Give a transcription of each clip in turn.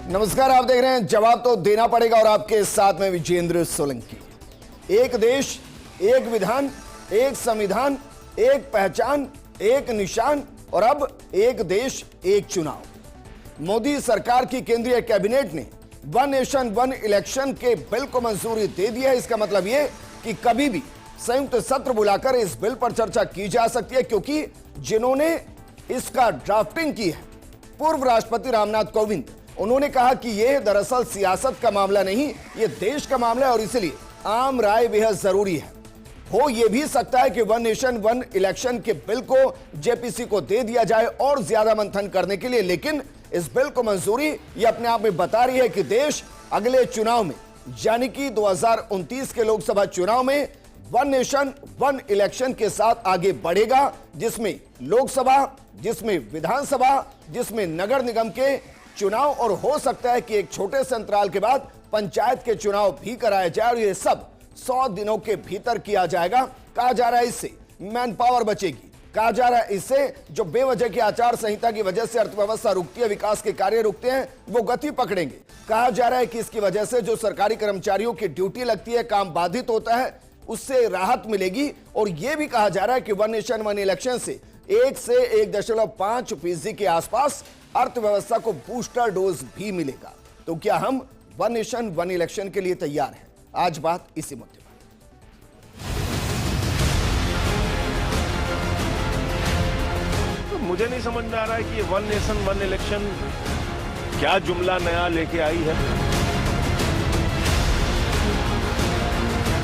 नमस्कार, आप देख रहे हैं जवाब तो देना पड़ेगा और आपके साथ में विजेंद्र सोलंकी। एक देश, एक विधान, एक संविधान, एक पहचान, एक निशान और अब एक देश, एक चुनाव। मोदी सरकार की केंद्रीय कैबिनेट ने वन नेशन वन इलेक्शन के बिल को मंजूरी दे दी है। इसका मतलब यह कि कभी भी संयुक्त सत्र बुलाकर इस बिल पर चर्चा की जा सकती है, क्योंकि जिन्होंने इसका ड्राफ्टिंग की है पूर्व राष्ट्रपति रामनाथ कोविंद, उन्होंने कहा कि यह दरअसल सियासत का मामला नहीं, यह देश का मामला है और इसलिए आम राय बेहद जरूरी है। हो यह भी सकता है कि वन नेशन वन इलेक्शन के बिल को जेपीसी को दे दिया जाए और ज्यादा मंथन करने के लिए, लेकिन इस बिल को मंजूरी यह अपने आप में बता रही है कि देश अगले चुनाव में यानी कि 2029 के लोकसभा चुनाव में वन नेशन वन इलेक्शन के साथ आगे बढ़ेगा, जिसमें लोकसभा, जिसमें विधानसभा, जिसमें नगर निगम के चुनाव और हो सकता है कि एक छोटे से अंतराल के बाद पंचायत के चुनाव भी कराए जाए और ये सब 100 दिनों के भीतर किया जाएगा। कहा जा रहा है इससे मैन पावर बचेगी, कहा जा रहा है इससे जो बेवजह की आचार संहिता की वजह से अर्थव्यवस्था रुकती है, विकास के कार्य रुकते हैं, वो गति पकड़ेंगे। कहा जा रहा है कि इसकी वजह से जो सरकारी कर्मचारियों की ड्यूटी लगती है, काम बाधित होता है, उससे राहत मिलेगी। और यह भी कहा जा रहा है कि वन नेशन वन इलेक्शन से 1 से 1.5% के आसपास अर्थव्यवस्था को बूस्टर डोज भी मिलेगा। तो क्या हम वन नेशन वन इलेक्शन के लिए तैयार हैं? आज बात इसी मुद्दे पर। तो मुझे नहीं समझ में आ रहा है कि ये वन नेशन वन इलेक्शन क्या जुमला नया लेके आई है।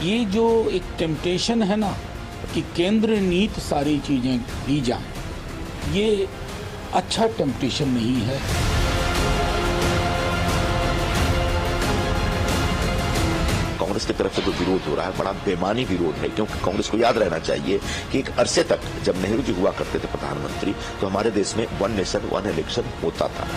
ये जो एक टेम्पटेशन है ना कि केंद्र नीति सारी चीजें दी जाएं, ये अच्छा टेम्पटेशन नहीं है। कांग्रेस की तरफ से जो विरोध हो रहा है बड़ा बेमानी विरोध है, क्योंकि कांग्रेस को याद रहना चाहिए कि एक अरसे तक जब नेहरू जी हुआ करते थे प्रधानमंत्री, तो हमारे देश में वन नेशन वन इलेक्शन होता था।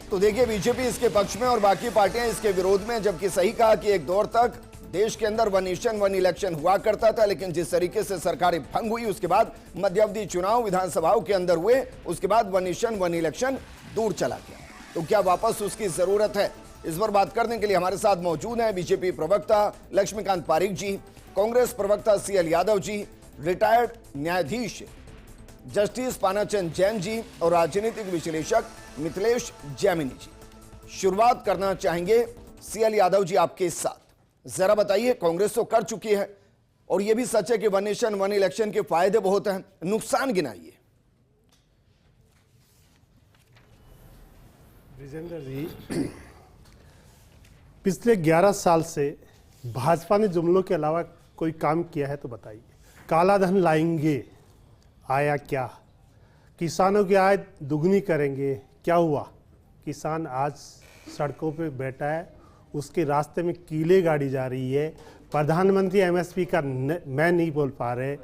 तो देखिए, बीजेपी इसके पक्ष में और बाकी पार्टियां इसके विरोध में, जबकि सही कहा कि एक दौर तक देश के अंदर वन नेशन वन इलेक्शन हुआ करता था, लेकिन जिस तरीके से सरकारें भंग हुई, उसके बाद मध्यावधि चुनाव विधानसभाओं के अंदर हुए, उसके बाद वन नेशन वन इलेक्शन दूर चला गया। तो क्या वापस उसकी जरूरत है? इस पर बात करने के लिए हमारे साथ मौजूद हैं बीजेपी प्रवक्ता लक्ष्मीकांत पारिक जी, कांग्रेस प्रवक्ता CL यादव जी, रिटायर्ड न्यायाधीश जस्टिस पानाचंद जैन जी और राजनीतिक विश्लेषक मिथिलेश जैमिनी जी। शुरुआत करना चाहेंगे CL यादव जी आपके साथ। जरा बताइए, कांग्रेस तो कर चुकी है और यह भी सच है कि वन नेशन वन इलेक्शन के फायदे बहुत हैं, नुकसान गिनाइए। विजेंद्र जी, पिछले 11 साल से भाजपा ने जुमलों के अलावा कोई काम किया है तो बताइए। काला धन लाएंगे, आया क्या? किसानों की आय दुगनी करेंगे, क्या हुआ? किसान आज सड़कों पे बैठा है, उसके रास्ते में कीले गाड़ी जा रही है। प्रधानमंत्री MSP का मैं नहीं बोल पा रहे,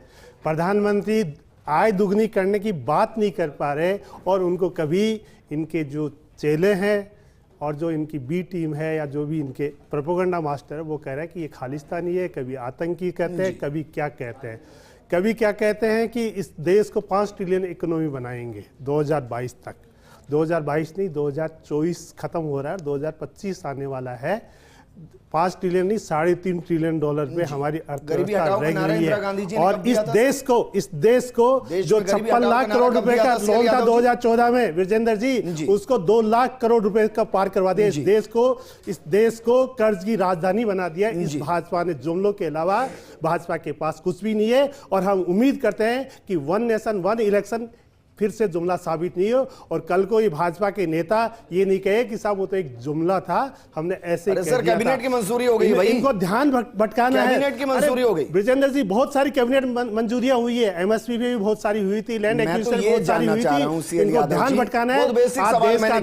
प्रधानमंत्री आय दुगनी करने की बात नहीं कर पा रहे, और उनको कभी इनके जो चेले हैं और जो इनकी बी टीम है या जो भी इनके प्रोपेगेंडा मास्टर है, वो कह रहे हैं कि ये खालिस्तानी है, कभी आतंकी कहते हैं, कभी क्या कहते हैं, कभी क्या कहते हैं कि इस देश को 5 ट्रिलियन इकोनॉमी बनाएंगे 2022 तक। 2022 नहीं, 2024 खत्म हो रहा है, 2025 आने वाला है। 5 ट्रिलियन नहीं, $3.5 ट्रिलियन पे हमारी अर्थव्यवस्था रह गई है। और इस देश को जो 56 लाख करोड़ रुपए का लोन था 2014 में, विजेंद्र जी, उसको 2 लाख करोड़ रुपए का पार करवा दिया। इस देश को कर्ज की राजधानी बना दिया। इस भाजपा ने जुमलों के अलावा भाजपा के पास कुछ भी नहीं है, और हम उम्मीद करते हैं कि वन नेशन वन इलेक्शन फिर से जुमला साबित नहीं हो, और कल को ये भाजपा के नेता ये नहीं कहे कि साहब वो तो एक जुमला था, हमने ऐसे कह दिया। कैबिनेट की मंजूरी हो गई भाई, इनको ध्यान भटकाना है। कैबिनेट की मंजूरी हो गई विजेंद्र जी, बहुत सारी कैबिनेट मंजूरियां हुई है, MSP भी बहुत सारी हुई थी, लैंड एक्विजिशन बहुत सारी हुई थी। इनको ध्यान भटकाना है।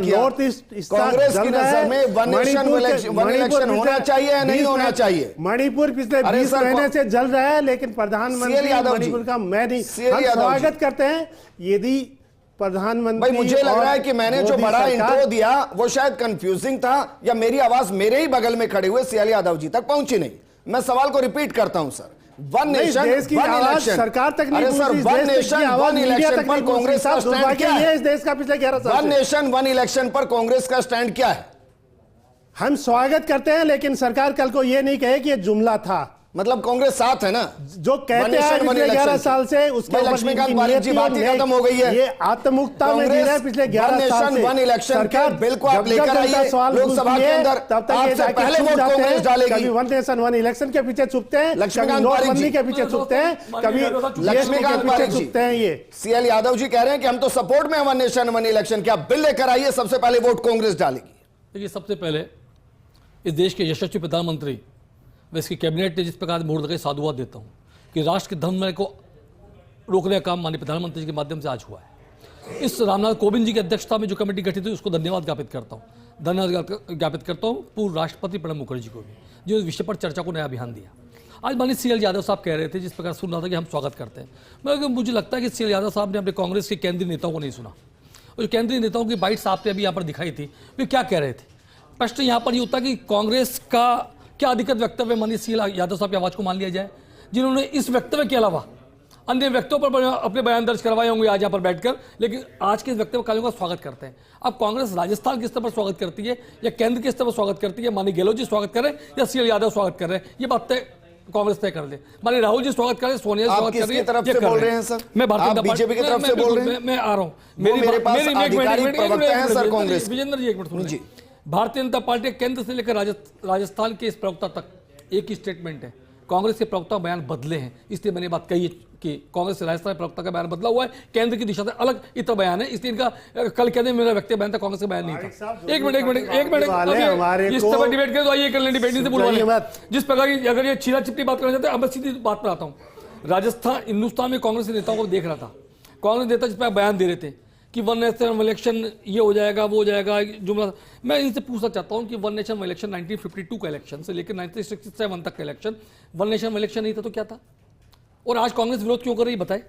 नॉर्थ ईस्ट कांग्रेस की नजर में वन नेशन वन इलेक्शन होना चाहिए या नहीं होना चाहिए? मणिपुर पिछले 20 महीने से जल रहा है, लेकिन प्रधानमंत्री मणिपुर का मैं नहीं, हम स्वागत करते हैं। यदि प्रधानमंत्री, भाई मुझे लग रहा है कि मैंने जो बड़ा इंट्रो दिया वो शायद कंफ्यूजिंग था, या मेरी आवाज मेरे ही बगल में खड़े हुए CL यादव जी तक पहुंची नहीं। मैं सवाल को रिपीट करता हूं सर, वन नेशन देश की वन आवाज इलेक्शन सरकार तक नहीं अरे सर, पहुंची, वन देश तक की नेशन आवाज वन मीडिया इलेक्शन तक पर नहीं कांग्रेस का पहुंची। स्टैंड दुर्भाग्य क्या ये है? इस देश का पिछले 11 साल वन से। नेशन वन इलेक्शन पर कांग्रेस का स्टैंड क्या है? हम स्वागत करते हैं, लेकिन सरकार कल को ये नहीं कहे कि ये जुमला था। मतलब कांग्रेस साथ है ना, जो कहते हैं पिछले 11 साल से उसके ऊपर लक्ष्मीकांत इनकी बालिक जी नीयत बात ही खत्म हो गई है। ये आत्ममुक्ता में जी रहे हैं पिछले 11 साल से। वन इलेक्शन के बिल को आप जब लेकर जनता आइए सवाल लोकसभा के पूछती है, अंदर, तब तक ये आपसे जाके पहले छुप वोट जाते कांग्रेस हैं। डालेगी। कभी वन नेशन वन इलेक्शन के पीछे छुपते हैं, कभी लक्ष्मीकांत बालिक नोटबंदी जी। के पीछे छुपते हैं, कभी लक्ष्मीकांत के बालिक पीछे जी, छुपते हैं। ये सीएल यादव जी कह रहे हैं कि हम तो सपोर्ट में हैं वन नेशन वन इलेक्शन के, आप बिल लेकर आइए, सबसे पहले वोट कांग्रेस डालेगी। देखिए, सबसे पहले इस देश के यशस्वी प्रधानमंत्री व इसकी कैबिनेट ने जिस प्रकार मोड़ लगाई, साधुवाद देता हूँ कि राष्ट्र के धर्म को रोकने का काम माननीय प्रधानमंत्री जी के माध्यम से आज हुआ है। इस रामनाथ कोविंद जी की अध्यक्षता में जो कमेटी गठित हुई उसको धन्यवाद ज्ञापित करता हूँ। धन्यवाद ज्ञापित करता हूँ पूर्व राष्ट्रपति प्रणब मुखर्जी को भी, जो इस विषय पर चर्चा को नया अभियान दिया। आज माननीय सीएल यादव साहब कह रहे थे, जिस प्रकार सुन रहा था कि हम स्वागत करते हैं, मगर मुझे लगता है कि सीएल यादव साहब ने अपने कांग्रेस के केंद्रीय नेताओं को नहीं सुना। और जो केंद्रीय नेताओं की बाइट्स आपने अभी यहाँ पर दिखाई थी, वे क्या कह रहे थे? प्रश्न यहाँ पर ये होता कि कांग्रेस का क्या अधिकृत वक्तव्य माननीय सीएल यादव साहब की आवाज़ को मान लिया जाए, जिन्होंने इस वक्तव्य के अलावा अन्य व्यक्तियों पर अपने बयान दर्ज करवाए होंगे आज यहाँ पर बैठकर, लेकिन आज के इस वक्तव्य कालों का स्वागत करते हैं। अब कांग्रेस राजस्थान के स्तर पर स्वागत करती है या केंद्र के स्तर पर स्वागत करती है? माननीय गहलोत जी स्वागत कर रहे हैं या सीएल यादव स्वागत कर रहे हैं, ये बात तय कांग्रेस तय कर दे। माननीय राहुल जी स्वागत कर रहे हैं, सोनिया आप स्वागत कर रही है, तरफ ये से कर बोल रहे हैं सर? मैं भारतीय आप बीजेपी की तरफ से बोल रहे हैं? मैं आ रहा हूँ, मेरे पास आधिकारिक प्रवक्ता हैं सर कांग्रेस। विजेंद्र जी एक मिनट जी। सुनिए। भारतीय जनता पार्टी केंद्र से लेकर राजस्थान के इस प्रवक्ता तक एक ही स्टेटमेंट है, कांग्रेस के प्रवक्ता बयान बदले हैं, इसलिए मैंने बात कही कि कांग्रेस से राजस्थान प्रवक्ता का बयान बदला हुआ है, केंद्र की दिशा से अलग इतना बयान है, इसलिए इनका कल कहते मेरा व्यक्तिगत बयान था, कांग्रेस का बयान नहीं था। एक मिनट इस तरह डिबेट करें तो आइए कर लें, डिबेट से बोलवा। जिस प्रकार की अगर ये छीना चिपटी बात करना चाहते हैं, अब मैं सीधी बात पर आता हूँ। राजस्थान हिंदुस्तान में कांग्रेस के नेताओं को देख रहा था, कांग्रेस नेता जिस पर बयान दे रहे थे कि वन नेशन इलेक्शन ये हो जाएगा वो हो जाएगा जुमला। मैं इनसे पूछना चाहता हूं कि वन नेशन इलेक्शन 1952 का इलेक्शन से लेकर 1967 तक का इलेक्शन वन नेशन इलेक्शन नहीं था तो क्या था? और आज कांग्रेस विरोध क्यों कर रही है बताए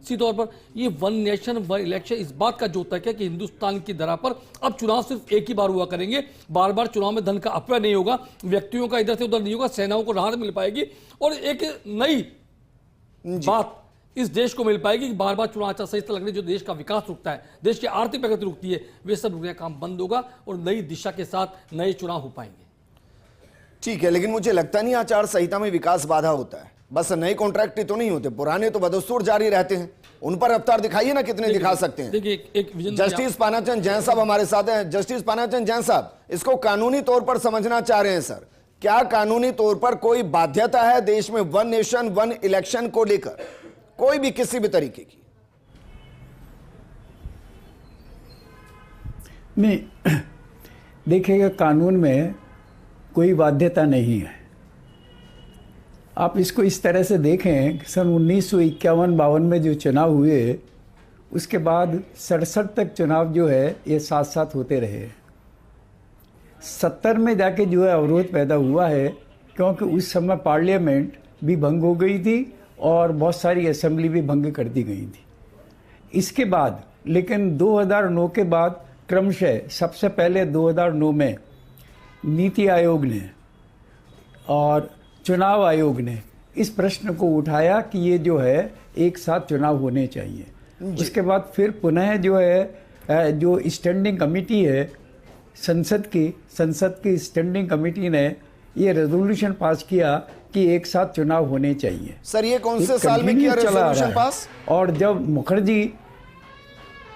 सीधे तौर पर? ये वन नेशन वन इलेक्शन इस बात का जोतक है कि हिंदुस्तान की धरा पर अब चुनाव सिर्फ एक ही बार हुआ करेंगे, बार बार चुनाव में धन का अपव्यय नहीं होगा, व्यक्तियों का इधर से उधर नहीं होगा, सेनाओं को राहत मिल पाएगी और एक नई बात इस देश को मिल पाएगी कि बार बार चुनाव आचार संहिता लगने जो देश का विकास रुकता है, देश की आर्थिक प्रगति रुकती है, वे सब रुकने का काम बंद होगा और नई दिशा के साथ नए चुनाव हो पाएंगे। ठीक है, लेकिन मुझे लगता नहीं आचार संहिता में विकास बाधा होता है। बस नए कॉन्ट्रैक्ट ही तो नहीं होते, पुराने तो बदस्तूर जारी रहते हैं, उन पर रफ्तार दिखाइए ना, कितने दिखा सकते हैं। देखिए जस्टिस पानाचंद जैन साहब हमारे साथ हैं। जस्टिस पानाचंद जैन साहब, इसको कानूनी तौर पर समझना चाह रहे हैं सर, क्या कानूनी तौर पर कोई बाध्यता है देश में वन नेशन वन इलेक्शन को लेकर, कोई भी किसी भी तरीके की? नहीं, देखिएगा कानून में कोई बाध्यता नहीं है। आप इसको इस तरह से देखें कि सन 1951-52 में जो चुनाव हुए उसके बाद 67 तक चुनाव जो है ये साथ साथ होते रहे। 70 में जाके जो है अवरोध पैदा हुआ है, क्योंकि उस समय पार्लियामेंट भी भंग हो गई थी और बहुत सारी असेंबली भी भंग कर दी गई थी। इसके बाद लेकिन 2009 के बाद क्रमशः सबसे पहले 2009 में नीति आयोग ने और चुनाव आयोग ने इस प्रश्न को उठाया कि ये जो है एक साथ चुनाव होने चाहिए। उसके बाद फिर पुनः जो है जो स्टैंडिंग कमेटी है संसद की स्टैंडिंग कमेटी ने ये रेजोल्यूशन पास किया कि एक साथ चुनाव होने चाहिए। सर ये कौन से साल में किया रेजोल्यूशन पास? और जब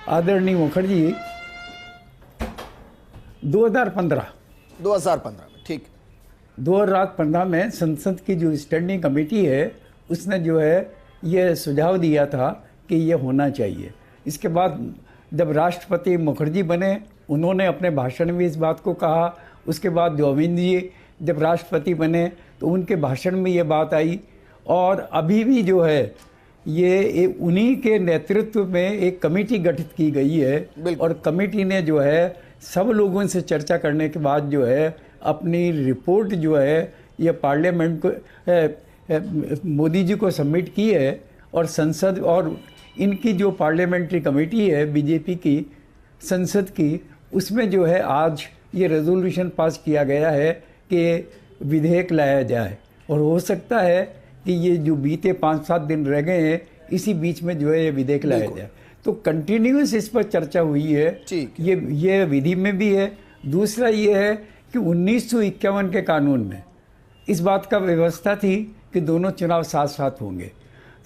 आदरणीय मुखर्जी 2015 में, ठीक, 2015 में संसद की जो स्टैंडिंग कमेटी है उसने जो है ये सुझाव दिया था कि ये होना चाहिए। इसके बाद जब राष्ट्रपति मुखर्जी बने उन्होंने अपने भाषण में इस बात को कहा। उसके बाद गोविंद जी जब राष्ट्रपति बने तो उनके भाषण में ये बात आई और अभी भी जो है ये उन्हीं के नेतृत्व में एक कमेटी गठित की गई है और कमेटी ने जो है सब लोगों से चर्चा करने के बाद जो है अपनी रिपोर्ट जो है ये पार्लियामेंट को मोदी जी को सबमिट की है और संसद और इनकी जो पार्लियामेंट्री कमेटी है बीजेपी की संसद की उसमें जो है आज ये रेजोल्यूशन पास किया गया है कि विधेयक लाया जाए और हो सकता है कि ये जो बीते 5-7 दिन रह गए हैं इसी बीच में जो है ये विधेयक लाया जाए। तो कंटिन्यूस इस पर चर्चा हुई है। ठीक। ये विधि में भी है। दूसरा ये है कि 1951 के कानून में इस बात का व्यवस्था थी कि दोनों चुनाव साथ साथ होंगे।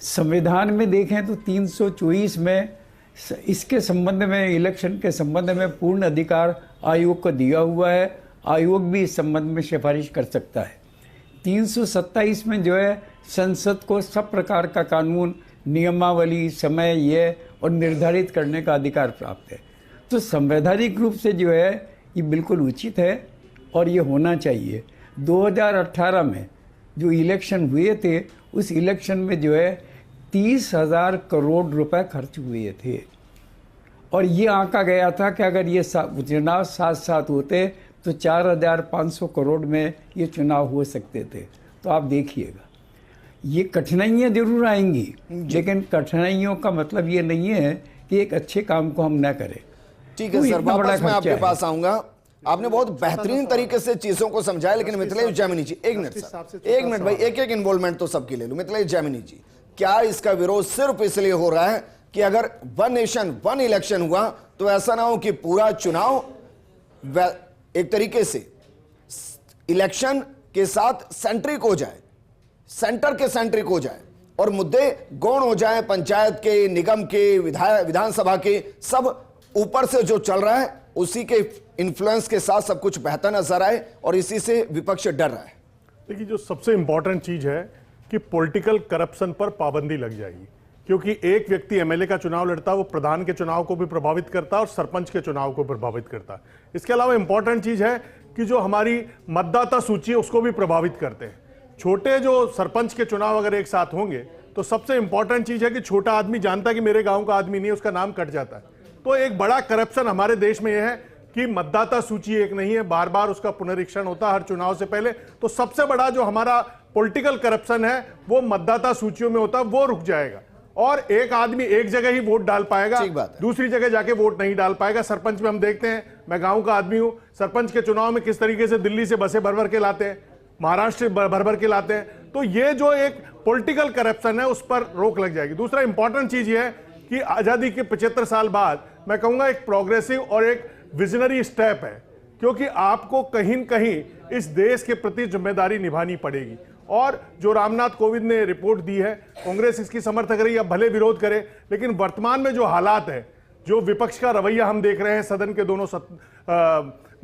संविधान में देखें तो 324 में इसके संबंध में, इलेक्शन के संबंध में पूर्ण अधिकार आयोग को दिया हुआ है। आयोग भी इस संबंध में सिफारिश कर सकता है। 327 में जो है संसद को सब प्रकार का कानून, नियमावली, समय ये और निर्धारित करने का अधिकार प्राप्त है। तो संवैधानिक रूप से जो है ये बिल्कुल उचित है और ये होना चाहिए। 2018 में जो इलेक्शन हुए थे उस इलेक्शन में जो है 30,000 करोड़ रुपए खर्च हुए थे और ये आंका गया था कि अगर ये चुनाव साथ साथ होते तो 4,500 करोड़ में ये चुनाव हो सकते थे। तो आप देखिएगा ये कठिनाइयाँ जरूर आएंगी, लेकिन कठिनाइयों का मतलब ये नहीं है कि एक अच्छे काम को हम न करें। ठीक है सर, वापस मैं आपके पास आऊंगा। आपने बहुत बेहतरीन तरीके से चीजों को समझाया, लेकिन मिथिलेश जैमिनी जी, एक मिनट सर, एक मिनट भाई, एक एक इन्वॉल्वमेंट तो सबकी ले लूं। मिथिलेश जैमिनी जी, क्या इसका विरोध सिर्फ इसलिए हो रहा है कि अगर वन नेशन वन इलेक्शन हुआ तो ऐसा ना हो कि पूरा चुनाव एक तरीके से इलेक्शन के साथ सेंट्रिक हो जाए, सेंटर के सेंट्रिक हो जाए और मुद्दे गौण हो जाए, पंचायत के, निगम के, विधानसभा के, सब ऊपर से जो चल रहा है उसी के इन्फ्लुएंस के साथ सब कुछ बेहतर नजर आए और इसी से विपक्ष डर रहा है। देखिए, जो सबसे इंपॉर्टेंट चीज है कि पॉलिटिकल करप्शन पर पाबंदी लग जाएगी, क्योंकि एक व्यक्ति एमएलए का चुनाव लड़ता है, वो प्रधान के चुनाव को भी प्रभावित करता है और सरपंच के चुनाव को प्रभावित करता है। इसके अलावा इंपॉर्टेंट चीज है कि जो हमारी मतदाता सूची है उसको भी प्रभावित करते हैं। छोटे जो सरपंच के चुनाव अगर एक साथ होंगे तो सबसे इंपॉर्टेंट चीज है कि छोटा आदमी जानता है कि मेरे गांव का आदमी नहीं है, उसका नाम कट जाता है। तो एक बड़ा करप्शन हमारे देश में यह है कि मतदाता सूची एक नहीं है, बार बार उसका पुनरीक्षण होता है हर चुनाव से पहले। तो सबसे बड़ा जो हमारा पॉलिटिकल करप्शन है वो मतदाता सूचियों में होता है, वो रुक जाएगा और एक आदमी एक जगह ही वोट डाल पाएगा, दूसरी जगह जाके वोट नहीं डाल पाएगा। सरपंच में हम देखते हैं, मैं गांव का आदमी हूं, सरपंच के चुनाव में किस तरीके से दिल्ली से बसें भर भर के लाते हैं, महाराष्ट्र भर भर के लाते हैं। तो ये जो एक पॉलिटिकल करप्शन है उस पर रोक लग जाएगी। दूसरा इंपॉर्टेंट चीज ये है कि आजादी के 75 साल बाद मैं कहूंगा एक प्रोग्रेसिव और एक विजनरी स्टेप है, क्योंकि आपको कहीं न कहीं इस देश के प्रति जिम्मेदारी निभानी पड़ेगी। और जो रामनाथ कोविंद ने रिपोर्ट दी है, कांग्रेस इसकी समर्थक रही, अब भले विरोध करे, लेकिन वर्तमान में जो हालात है, जो विपक्ष का रवैया हम देख रहे हैं सदन के दोनों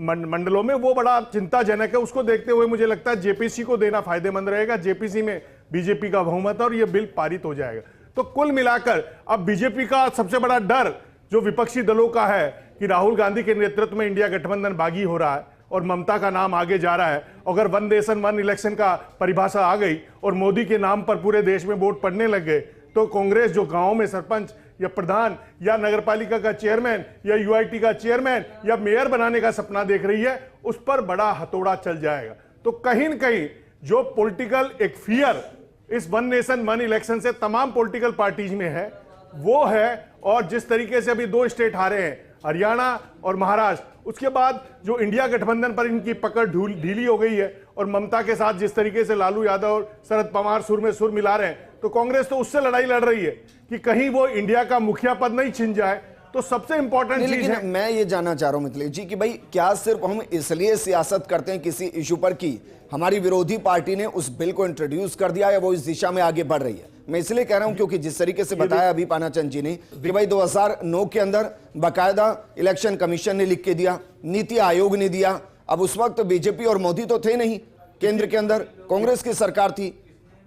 मंडलों में, वो बड़ा चिंताजनक है। उसको देखते हुए मुझे लगता है जेपीसी को देना फायदेमंद रहेगा। जेपीसी में बीजेपी का बहुमत है और यह बिल पारित हो जाएगा। तो कुल मिलाकर अब बीजेपी का सबसे बड़ा डर जो विपक्षी दलों का है कि राहुल गांधी के नेतृत्व में इंडिया गठबंधन बागी हो रहा है और ममता का नाम आगे जा रहा है। अगर वन नेशन वन इलेक्शन का परिभाषा आ गई और मोदी के नाम पर पूरे देश में वोट पड़ने लग गए, तो कांग्रेस जो गांव में सरपंच या प्रधान या नगरपालिका का चेयरमैन या यूआईटी का चेयरमैन या मेयर बनाने का सपना देख रही है, उस पर बड़ा हथौड़ा चल जाएगा। तो कहीं न कहीं जो पॉलिटिकल एक फियर इस वन नेशन वन इलेक्शन से तमाम पॉलिटिकल पार्टीज में है वो है। और जिस तरीके से अभी 2 स्टेट हारे हैं, हरियाणा और महाराष्ट्र, उसके बाद जो इंडिया गठबंधन पर इनकी पकड़ ढीली हो गई है और ममता के साथ जिस तरीके से लालू यादव और शरद पवार सुर में सुर मिला रहे हैं, तो कांग्रेस तो उससे लड़ाई लड़ रही है कि कहीं वो इंडिया का मुखिया पद नहीं छिन जाए। तो सबसे इंपॉर्टेंट चीज है, मैं ये जानना चाह रहा हूं मिथिलेश जी कि भाई क्या सिर्फ हम इसलिए सियासत करते हैं किसी इशू पर कि हमारी विरोधी पार्टी ने उस बिल को इंट्रोड्यूस कर दिया या वो इस दिशा में आगे बढ़ रही है? मैं इसलिए कह रहा हूं क्योंकि जिस तरीके से बताया अभी पानाचंद जी ने कि भाई 2009 के अंदर बाकायदा इलेक्शन कमीशन ने लिख के दिया, नीति आयोग ने दिया। अब उस वक्त बीजेपी और मोदी तो थे नहीं, केंद्र के अंदर कांग्रेस की सरकार थी।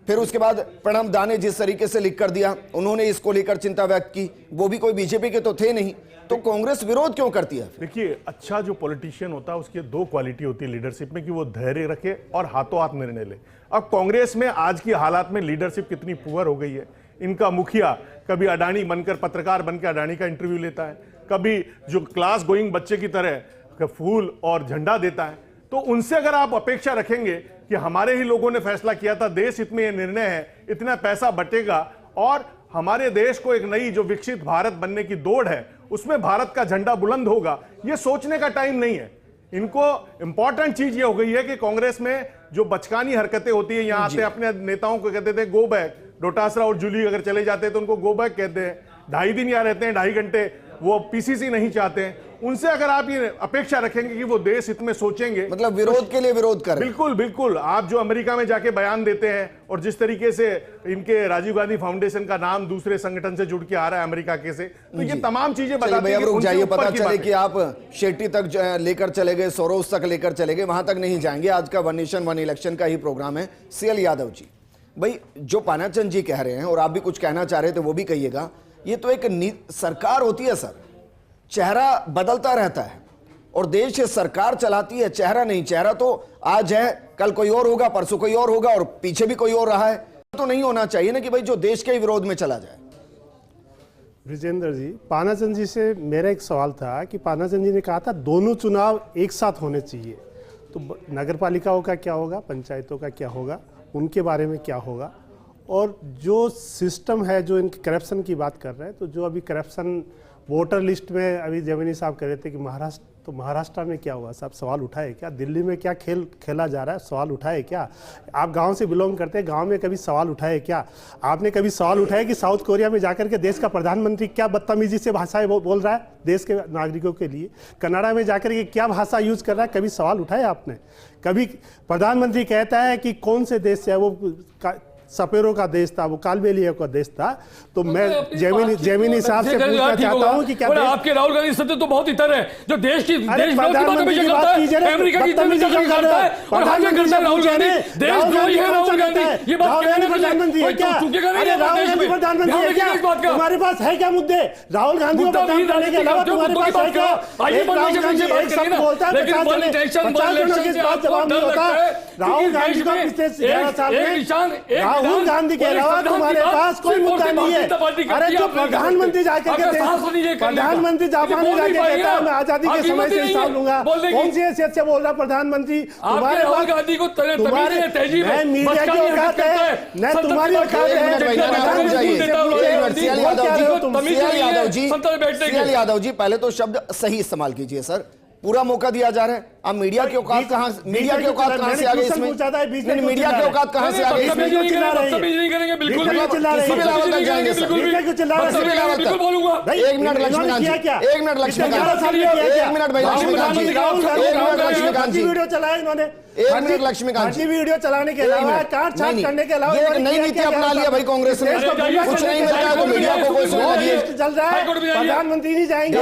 फिर उसके बाद प्रणब दा ने जिस तरीके से लिख कर दिया, उन्होंने इसको लेकर चिंता व्यक्त की, वो भी कोई बीजेपी के तो थे नहीं। तो कांग्रेस विरोध क्यों करती है? देखिए, अच्छा जो पॉलिटिशियन होता है उसकी 2 क्वालिटी होती है लीडरशिप में कि वो धैर्य रखे और हाथों हाथ निर्णय ले। अब कांग्रेस में आज की हालात में लीडरशिप कितनी पुअर हो गई है। इनका मुखिया कभी अडानी बनकर, पत्रकार बनकर अडानी का इंटरव्यू लेता है, कभी जो क्लास गोइंग बच्चे की तरह फूल और झंडा देता है। तो उनसे अगर आप अपेक्षा रखेंगे कि हमारे ही लोगों ने फैसला किया था, देश हित में ये निर्णय है, इतना पैसा बटेगा और हमारे देश को एक नई जो विकसित भारत बनने की दौड़ है उसमें भारत का झंडा बुलंद होगा, ये सोचने का टाइम नहीं है। इनको इंपॉर्टेंट चीज ये हो गई है कि कांग्रेस में जो बचकानी हरकतें होती है, यहां आते अपने नेताओं को कहते थे गो बैक, डोटासरा और जूली अगर चले जाते हैं तो उनको गो बैक कहते हैं, 2.5 दिन यहाँ रहते हैं, 2.5 घंटे, वो पीसीसी नहीं चाहते हैं। उनसे अगर आप ये अपेक्षा रखेंगे कि वो देश हित में सोचेंगे, मतलब विरोध के लिए विरोध कर रहे हैं। बिल्कुल बिल्कुल। आप जो अमेरिका में जाके बयान देते हैं और जिस तरीके से इनके राजीव गांधी फाउंडेशन का नाम दूसरे संगठन से जुड़ के आ रहा है अमेरिका के से, तो ये तमाम चीजें बताती हैं कि रुक जाइए, उनसे ऊपर पता की चले बात कि आप शेट्टी तक लेकर चले गए, सोरोस तक लेकर चले गए, वहां तक नहीं जाएंगे। आज का वन नेशन वन इलेक्शन का ही प्रोग्राम है। सीएल यादव जी, भाई जो पानाचंद जी कह रहे हैं और आप भी कुछ कहना चाह रहे थे वो भी कहिएगा, ये तो एक सरकार होती है सर, चेहरा बदलता रहता है और देश ये सरकार चलाती है, चेहरा नहीं। चेहरा तो आज है, कल कोई और होगा, परसों कोई और होगा और पीछे भी कोई और रहा है। तो नहीं होना चाहिए ना कि भाई जो देश के ही विरोध में चला जाए। विजेंद्र जी, पानाचंद जी से मेरा एक सवाल था कि पानाचंद जी ने कहा था दोनों चुनाव एक साथ होने चाहिए, तो नगर पालिकाओं का क्या होगा, पंचायतों का क्या होगा, उनके बारे में क्या होगा? और जो सिस्टम है, जो इनके करप्शन की बात कर रहे हैं, तो जो अभी करप्शन वोटर लिस्ट में अभी जमीनी साहब कह रहे थे कि महाराष्ट्र में क्या हुआ? साहब सवाल उठाए क्या? दिल्ली में क्या खेल खेला जा रहा है? सवाल उठाए क्या? आप गांव से बिलोंग करते हैं, गांव में कभी सवाल उठाए क्या? आपने कभी सवाल उठाया कि साउथ कोरिया में जाकर के देश का प्रधानमंत्री क्या बदतमीजी से भाषाएं बोल रहा है देश के नागरिकों के लिए? कनाडा में जाकर के क्या भाषा यूज कर रहा है? कभी सवाल उठाए आपने? कभी प्रधानमंत्री कहता है कि कौन से देश से है वो, सपेरों का देश था, वो कालबेलिया का देश था, तो मैं जेमिनी साहब से पूछना चाहता हूं कि क्या आपके राहुल गांधी सत्य तो बहुत इतर है, जो देश की प्रधानमंत्री की बात कीजिए, अमेरिका की करता है और हमें करता है राहुल गांधी, देशद्रोही है राहुल गांधी। ये बात प्रधानमंत्री है क्या? राहुल गांधी प्रधानमंत्री है क्या? तुम्हारे पास है क्या मुद्दे? राहुल गांधी को बदनाम करने के अलावा तुम्हारे पास है क्या? राहुल गांधी एक शब्द बोलता है, 50 जनों के बाद जवाब नहीं होता। राहुल गांधी को पिछले 11 साल में राहुल गांधी के अलावा तुम्हारे पास कोई मुद्दा नहीं है। अरे जो प्रधानमंत्री जाकर के प्रधानमंत्री जापान में जाके कहता है मैं आजादी के समय से हिसाब लूंगा, कौन सी हैसियत से बोल रहा प्रधानमंत्री? तुम्हारे मीडिया की औकात है न तुम्हारी औकात है। यादव जी, पहले तो शब्द सही इस्तेमाल कीजिए सर, पूरा मौका दिया जा रहा है। अब मीडिया की औकात कहां से आ गई इसमें? मीडिया की औकात कहां से आ गई इसमें? एक मिनट लक्ष्मीकांत जी, एक मिनट लक्ष्मीकांत जी, एक मिनट भाई लक्ष्मीकांत जी, एक मिनट लक्ष्मीकांत जी, वीडियो चलाया इन्होंने, एक मिनट लक्ष्मीकांत जी, वीडियो चलाने के अलावा काट छाट करने के अलावा एक नई नीति अपना लिया भाई कांग्रेस ने, कुछ नहीं मिल रहा है तो मीडिया को कोई सुन लगी चल रहा है, प्रधानमंत्री नहीं जाएंगे।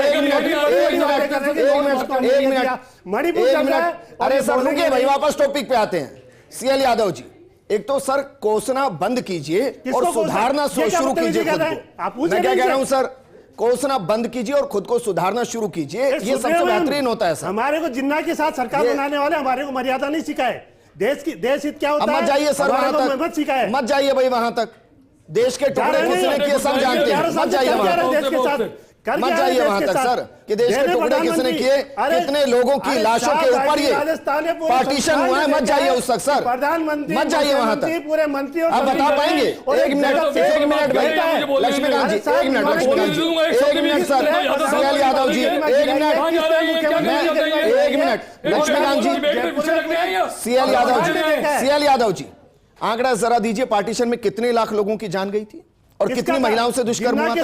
मणिपुर चल रहा है। अरे सर रुकिए भाई, वापस टॉपिक पे आते हैं। सीएल यादव जी, एक तो सर कोसना बंद कीजिए और सुधारना शुरू कीजिए खुद को। मैं क्या कह रहा हूं सर, कोसना बंद कीजिए और खुद को सुधारना शुरू कीजिए, ये सबसे बेहतरीन होता है सर। हमारे को जिन्ना के साथ सरकार बनाने वाले हमारे को मर्यादा नहीं सिखाए, देश हित क्या होता है मत जाइए सर वहां तक, मत सिखाए, मत जाइए भाई वहां तक। देश के टुकड़े किसने किए सब जानते हैं, मत जाइए वहां तक, मत जाइए वहां तक सर कि देश के टुकड़े किसने किए, कितने लोगों की लाशों के ऊपर ये पार्टीशन हुआ है, मत जाइए उस तक सर, मत जाइए वहां तक। पूरे मंत्री आप बता पाएंगे? एक मिनट भाई लक्ष्मीकांत जी, एक मिनट लक्ष्मीकांत जी, एक minute sir CL Yadav ji, एक मिनट लक्ष्मीकांत जी, सीएल यादव जी, आंकड़ा जरा दीजिए, पार्टीशन में कितने लाख लोगों की जान गई थी और कितनी महिलाओं से दुष्कर्म हुआ था?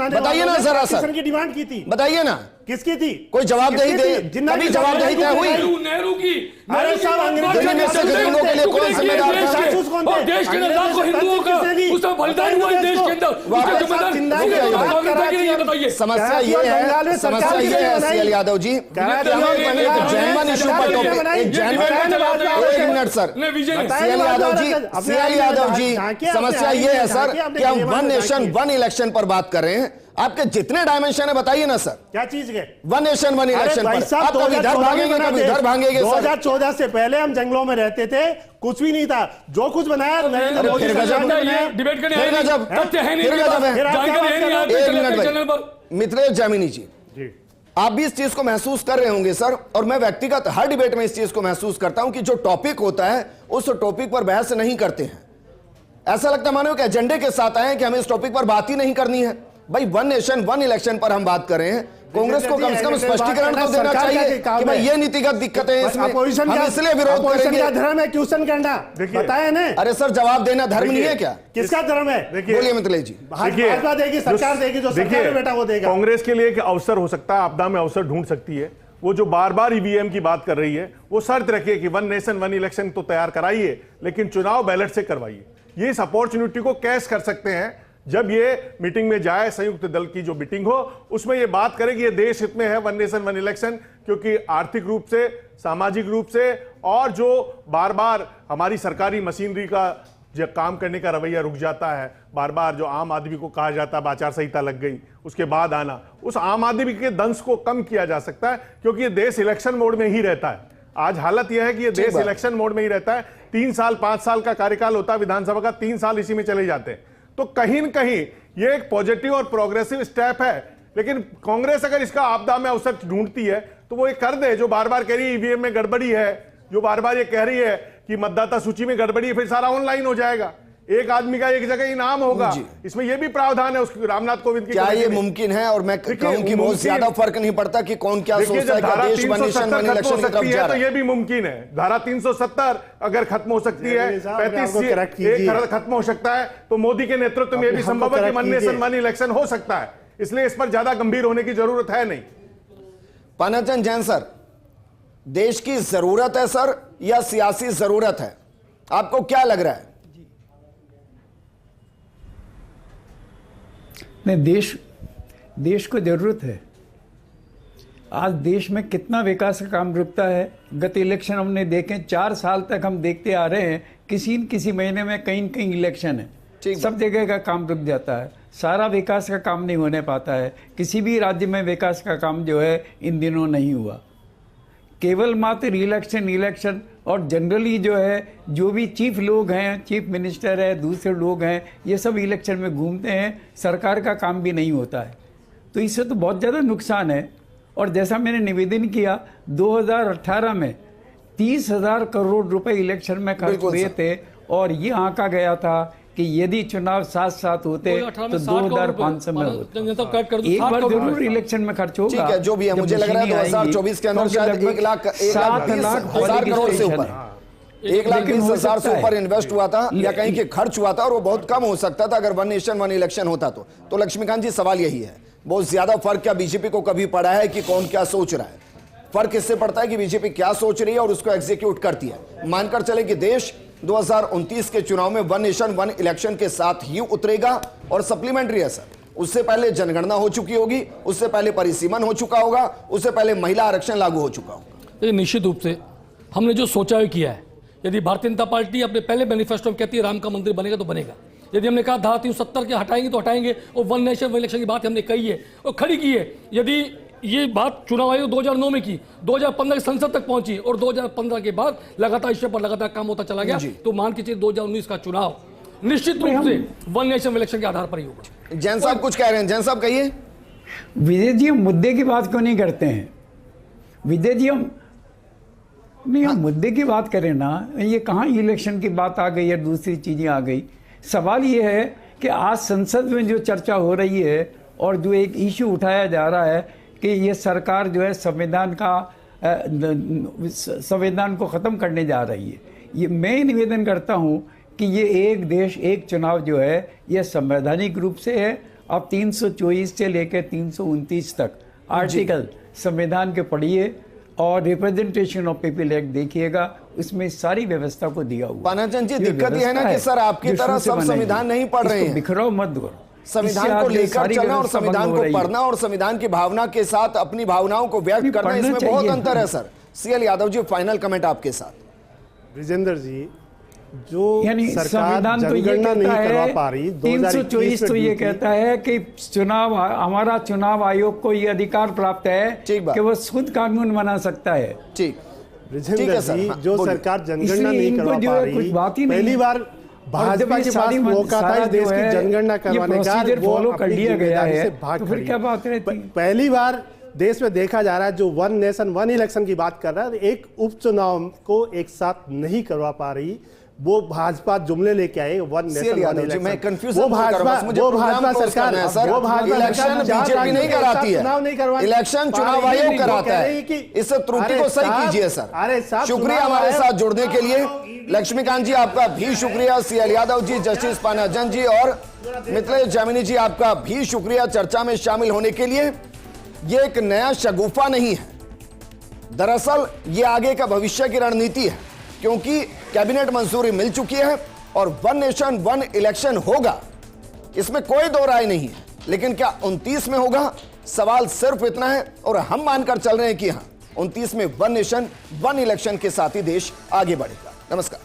बताइए ना जरा सर, की डिमांड की थी, बताइए ना किसकी थी? कोई जवाबदेही दे, कभी जवाबदेही तय हुई? नेहरू की दिल्ली में से गरीबों के लिए कौन जिम्मेदार था? और देश के नेता को हिंदुओं का उसका बलिदान हुआ देश के अंदर, समस्या ये है, समस्या ये है CL Yadav ji, genuine issue पर टॉपिक, एक minute sir CL Yadav ji, समस्या ये है सर कि हम वन नेशन वन इलेक्शन पर बात कर रहे हैं। आपके जितने डायमेंशन है बताइए ना सर, क्या चीज के? वन नेशन वन इलेक्शन पर आप कभी इधर भागेंगे कभी उधर भागेंगे। 2014 से पहले हम जंगलों में रहते थे, कुछ भी नहीं था, जो कुछ बनाया नरेंद्र मोदी सरकार ने बनाया। डिबेट करने फिर गजब है। एक मिनट भाई मित्रेश जामिनी जी, आप भी इस चीज को महसूस कर रहे होंगे सर, और मैं व्यक्तिगत हर डिबेट में इस चीज को महसूस करता हूं कि जो टॉपिक होता है उस टॉपिक पर बहस नहीं करते हैं। ऐसा लगता है मानो कि एजेंडे के साथ आए कि हमें इस टॉपिक पर बात ही नहीं करनी है। भाई वन नेशन वन इलेक्शन पर हम बात कर रहे हैं, कांग्रेस को कम से कम स्पष्टीकरण तो देना चाहिए कि भाई ये नीतिगत दिक्कतें हैं इसमें, अपोजिशन हम इसलिए विरोध करेंगे। का धर्म है क्वेश्चन करना, बताया ना। अरे सर, जवाब देना धर्म नहीं है क्या? किसका धर्म है? बोलिए मिथिलेश जी। भाजपा देगी, सरकार देगी, जो सरकार में बेटा वो देगा। कांग्रेस के लिए एक अवसर हो सकता है, आपदा में अवसर ढूंढ सकती है। वो जो बार बार ईवीएम की बात कर रही है, वो शर्त रखिए कि वन नेशन वन इलेक्शन तो तैयार कराइए, लेकिन चुनाव बैलेट से करवाइए। ये इस अपॉर्चुनिटी को कैश कर सकते हैं जब ये मीटिंग में जाए, संयुक्त दल की जो मीटिंग हो उसमें ये बात करे कि ये देश हित में है वन नेशन वन इलेक्शन, क्योंकि आर्थिक रूप से, सामाजिक रूप से, और जो बार बार हमारी सरकारी मशीनरी का जब काम करने का रवैया रुक जाता है, बार बार जो आम आदमी को कहा जाता है आचार संहिता लग गई उसके बाद आना, उस आम आदमी के दंश को कम किया जा सकता है, क्योंकि ये देश इलेक्शन मोड में ही रहता है। आज हालत यह है कि ये देश इलेक्शन मोड में ही रहता है। 3 साल 5 साल का कार्यकाल होता है विधानसभा का, 3 साल इसी में चले जाते हैं। तो कहीं न कहीं ये एक पॉजिटिव और प्रोग्रेसिव स्टेप है, लेकिन कांग्रेस अगर इसका आपदा में अवसर ढूंढती है तो वो ये कर दे। जो बार बार कह रही है ईवीएम में गड़बड़ी है, जो बार बार ये कह रही है कि मतदाता सूची में गड़बड़ी है, फिर सारा ऑनलाइन हो जाएगा, एक आदमी का एक जगह इनाम होगा, इसमें ये भी प्रावधान है उसकी रामनाथ कोविंद की। क्या ये मुमकिन है? और मैं कहूं कि बहुत ज्यादा फर्क नहीं पड़ता कि कौन क्या सोचता है कि देश वन नेशन वन इलेक्शन की तरफ जा रहा है, तो ये भी मुमकिन है। धारा 370 अगर खत्म हो सकती है, 35 खत्म हो सकता है, तो मोदी के नेतृत्व में ये भी संभव है कि वन नेशन वन इलेक्शन हो सकता है। इसलिए इस पर ज्यादा गंभीर होने की जरूरत है नहीं। पानाचंद जैन सर, देश की जरूरत है सर या सियासी जरूरत है? आपको क्या लग रहा है? नहीं, देश को जरूरत है। आज देश में कितना विकास का काम रुकता है। गत इलेक्शन हमने देखे, 4 साल तक हम देखते आ रहे हैं, किसी न किसी महीने में कहीं न कहीं इलेक्शन है, सब जगह का काम रुक जाता है, सारा विकास का काम नहीं होने पाता है। किसी भी राज्य में विकास का काम जो है इन दिनों नहीं हुआ। केवल मात्र इलेक्शन और जनरली जो है, जो भी चीफ लोग हैं, चीफ मिनिस्टर है, दूसरे लोग हैं, ये सब इलेक्शन में घूमते हैं, सरकार का काम भी नहीं होता है। तो इससे तो बहुत ज़्यादा नुकसान है। और जैसा मैंने निवेदन किया, 2018 में 30,000 करोड़ रुपए इलेक्शन में खर्च हुए थे, और ये आंका गया था कि यदि चुनाव साथ होते तो 2,500 में होते। एक बार जरूर इलेक्शन में खर्च होगा। ठीक है, जो भी है, मुझे लग रहा है 2024 के अंदर शायद 1,20,000 करोड़ से ऊपर, 1,20,000 से ऊपर इन्वेस्ट हुआ था या कहीं के खर्च हुआ था, और वो बहुत कम हो सकता था अगर वन नेशन वन इलेक्शन होता तो लक्ष्मीकांत जी, सवाल यही है, बहुत ज्यादा फर्क क्या बीजेपी को कभी पड़ा है कि कौन क्या सोच रहा है? फर्क इससे पड़ता है कि बीजेपी क्या सोच रही है और उसको एग्जीक्यूट करती है। मानकर चले कि देश 2029 के चुनाव में वन नेशन वन इलेक्शन के साथ ही उतरेगा, और सप्लीमेंट्री है सर, उससे पहले जनगणना हो चुकी होगी, उससे पहले परिसीमन हो चुका होगा, उससे पहले महिला आरक्षण लागू हो चुका होगा। निश्चित रूप से हमने जो सोचा है किया है। यदि भारतीय जनता पार्टी अपने पहले मैनिफेस्टो में कहती है राम का मंदिर बनेगा तो बनेगा, यदि हमने कहा धारा 370 के हटाएंगे तो हटाएंगे, और वन नेशन वन इलेक्शन की बात हमने कही है और खड़ी की है। यदि ये बात चुनाव आयोग 2009 में की, 2015 की संसद तक पहुंची, और 2015 के बाद लगातार इस पर लगातार काम होता चला गया, तो मान के चलिए 2019 का चुनाव निश्चित रूप से वन नेशन इलेक्शन के आधार पर ही होगा। जैन साहब कुछ कह रहे हैं, जैन साहब कहिए। विजय जी, हम मुद्दे की बात क्यों नहीं करते हैं? विजय जी, हम मुद्दे की बात करें ना, ये कहाँ इलेक्शन की बात आ गई है, दूसरी चीजें आ गई। सवाल ये है कि आज संसद में जो चर्चा हो रही है और जो एक इश्यू उठाया जा रहा है कि ये सरकार जो है संविधान को ख़त्म करने जा रही है, ये मैं निवेदन करता हूँ कि ये एक देश एक चुनाव जो है ये संवैधानिक रूप से है। अब 324 से लेकर 329 तक आर्टिकल संविधान के पढ़िए और रिप्रेजेंटेशन ऑफ पीपल एक्ट देखिएगा, उसमें सारी व्यवस्था को दिया हुआ। पानाचंद जी, दिक्कत यह है ना कि सर आपकी तरह सब संविधान नहीं पढ़ रहे हैं, बिखराव मत करो। संविधान को लेकर चलना और संविधान को पढ़ना और संविधान की भावना के साथ अपनी भावनाओं को व्यक्त करना, इसमें बहुत अंतर है sir. CL Yadav ji, final comment आपके साथ। विजेंद्र जी, जो सरकार जनगणना नहीं करवा पा रही, 324 तो ये कहता है कि हमारा चुनाव आयोग को ये अधिकार प्राप्त है कि वो खुद कानून बना सकता है। ठीक विजेंद्र जी, जो सरकार जनगणना नहीं करवा पा रही, पहली बार भाजपा के पास मौका था इस देश की जनगणना करवाने का, वो फॉलो कर लिया गया है, तो फिर क्या बात है? पहली बार देश में देखा जा रहा है, जो वन नेशन वन इलेक्शन की बात कर रहा है, एक उपचुनाव को एक साथ नहीं करवा पा रही वो भाजपा जुमले लेके आए वन नेशन वन इलेक्शन। मैं कंफ्यूज वो भाजपा सरकार वो भाजपा इलेक्शन बीजेपी नहीं कराती है, इलेक्शन चुनाव आयोग कराता है। इस त्रुटि को सही कीजिए सर। अरे साहब, शुक्रिया हमारे साथ जुड़ने के लिए। लक्ष्मीकांत जी आपका भी शुक्रिया, सीएल यादव जी, जस्टिस पानाजन जी और मिथिलेश जामिनी जी आपका भी शुक्रिया चर्चा में शामिल होने के लिए। ये एक नया शगुफा नहीं है, दरअसल ये आगे का भविष्य की रणनीति है, क्योंकि कैबिनेट मंजूरी मिल चुकी है और वन नेशन वन इलेक्शन होगा, इसमें कोई दो राय नहीं है। लेकिन क्या 29 में होगा? सवाल सिर्फ इतना है और हम मानकर चल रहे हैं कि हां 29 में वन नेशन वन इलेक्शन के साथ ही देश आगे बढ़ेगा। नमस्कार।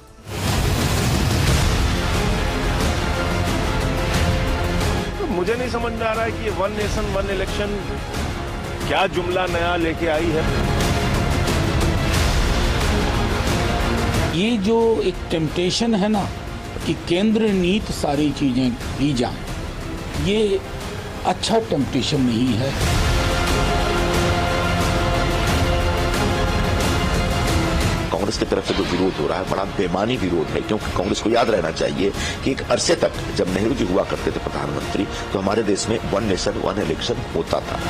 मुझे नहीं समझ में आ रहा है कि ये वन नेशन वन इलेक्शन क्या जुमला नया लेके आई है। ये जो एक टेम्पटेशन है ना कि केंद्र नीति सारी चीजें ली जाएं, ये अच्छा टेम्पटेशन नहीं है। कांग्रेस की तरफ से जो विरोध हो रहा है बड़ा बेमानी विरोध है, क्योंकि कांग्रेस को याद रहना चाहिए कि एक अरसे तक जब नेहरू जी हुआ करते थे प्रधानमंत्री, तो हमारे देश में वन नेशन वन इलेक्शन होता था।